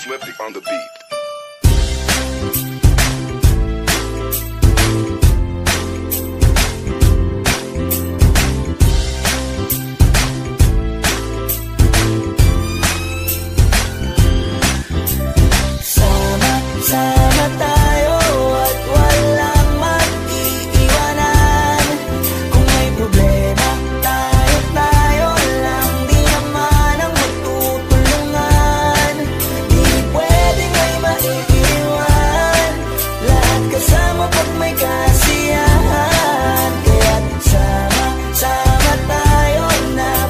Flippy on the beat. Sama tayo at walang mag-iiwanan. Kung may problema, tayo lang, di naman ang magtutulungan. Di pwedeng may maiiwan, lahat kasama pag may kasiyahan. Kaya't sama tayo na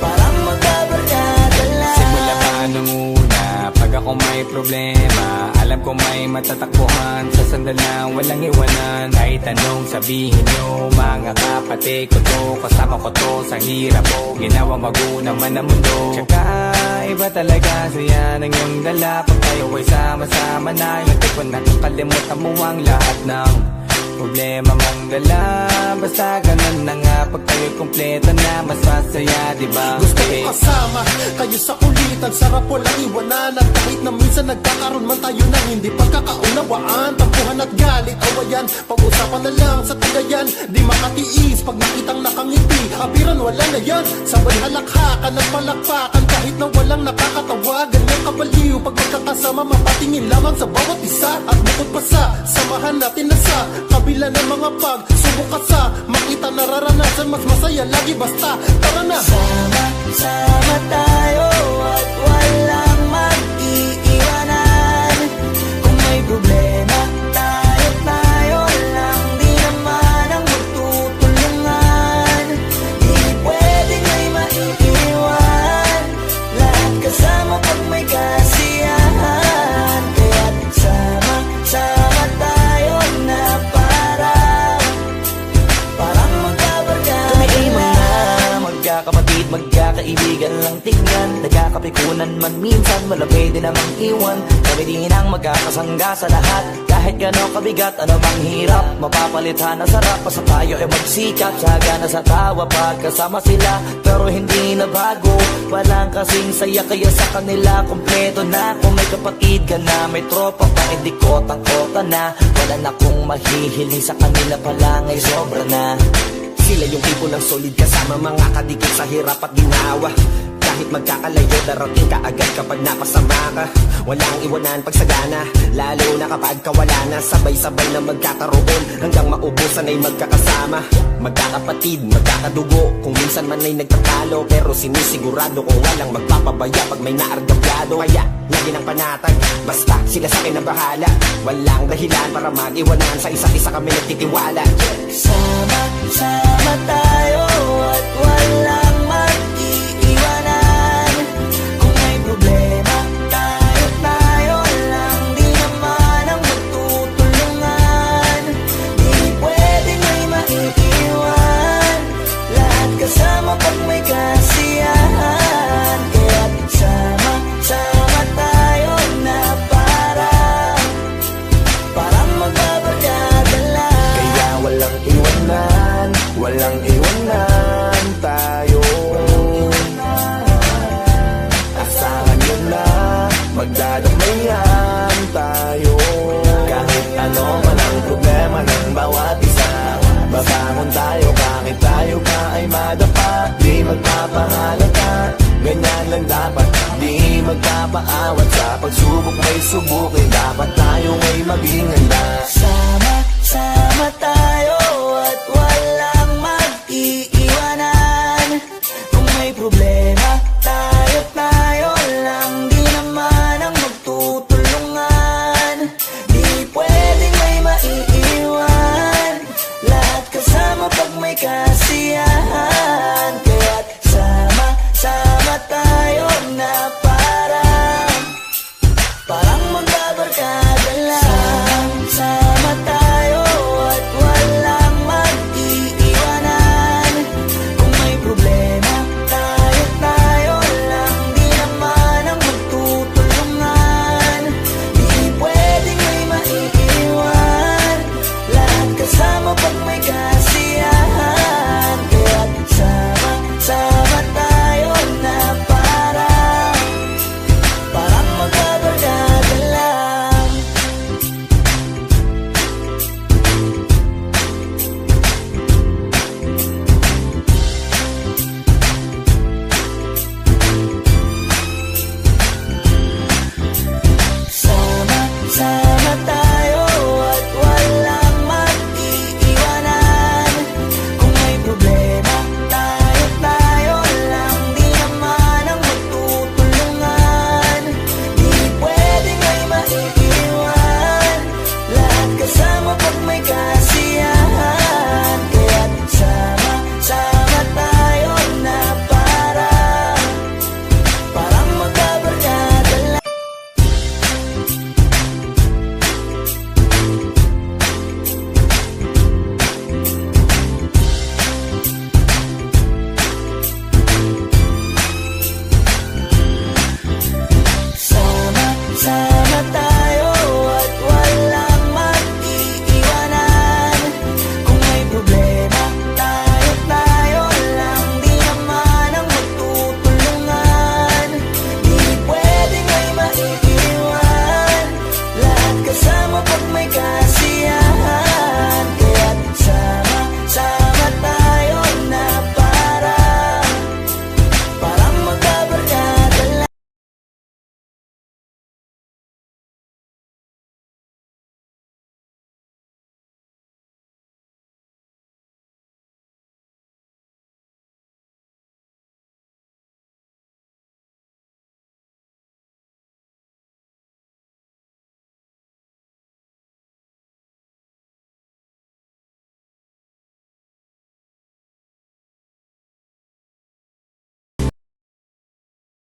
parang magkabarkada lang. Simula pa nung una, pag ako may problema, alam ko may matatakbuhan. Sa sandal lang, walang iwanan. Kahit anong sabihin nyo, mga kapatid ko to, kasama ko to sa hirap ko. Ginawa maguna man ang mundo. Tsaka iba talaga saya ng iyong dala. Pag tayo ay sama-sama na, yung tipo na kakalimutan mo ang lahat ng problema mong dala. Basta ganun na nga, pag tayo kompleto na, mas masaya, diba? Gusto ko kasama kayo sa kulitan, sarap walang iwanan. At kahit na minsan nagkakaroon man tayo ng hindi pagkakaunawaan, tampuhan at galit, awayan, pag-usapan na lang sa tagayan. Di makatiis pag nakitang nakangiti, abiran wala na yan. Sabay halakhakan at palakpakan kahit na walang nakakatawa. Ganyang kabaliw pag magkakasama, mapatingin lamang sa bawat isa. At bukod pa sa samahan natin na sa kabila ng mga pagsubok at sa makita nararanasan, mas masaya lagi basta tara na. Sama tayo at walang mag-iiwanan. Kung may problema, tayo lang, di naman ang magtutulungan. Di pwedeng may maiiwan, lahat kasama pag may kasiyahan. Kaya't sama tayo na parang magkabarkada. Kumiiman na magkakapatid, magkakaibigan lang tingnan. Nagkakapikunan man minsan, wala pwede namang iwan. Kami din ang magkakasangga sa lahat. Kahit gano'ng kabigat, ano bang hirap, mapapalitan na sarap. Basta tayo ay magsikap, tsaga na sa tawa pagkasama sila. Pero hindi na bago, walang kasing saya. Kaya sa kanila kompleto na. Kung may kapatid ka na, may tropa pa, hindi kotang-kota na. Wala na kong mahihiling sa kanila pa lang ay sobra na. Sila yung tipo ng solid kasama, mga kadikit sa hirap at ginawa. Kahit magkakalayo, darating ka agad kapag napasama ka. Walang iwanan pag sagana, lalo na kapag kawala na. Sabay-sabay na magkakaroon, hanggang maubusan ay magkakasama. Magkakapatid, magkakadugo, kung minsan man ay nagtatalo. Pero sinisigurado ko walang magpapabaya pag may naargabyado. Kaya lagi ng panatag, basta sila sa akin na bahala. Walang dahilan para mag-iwanan, sa isa't isa kami nagtitiwala. Sama tayo at walang mag-iiwanan. Kung may problema, tayo lang, di naman ang magtutulungan. Di pwedeng may maiiwan, lahat kasama pag may kasiyahan. Kaya't sama tayo na parang magbabarkada lang. Kaya walang iwanan, walang iwanan tayo. Asahan nyo na, magdadamayan tayo. Kahit ano man ang problema ng bawat isa, babangon tayo kahit tayo pa ay madapa. Di magpapahalata, ganyan lang dapat. Di magpapaawat sa pagsubok may subukin. Dapat tayo ay maging handa. Sama tayo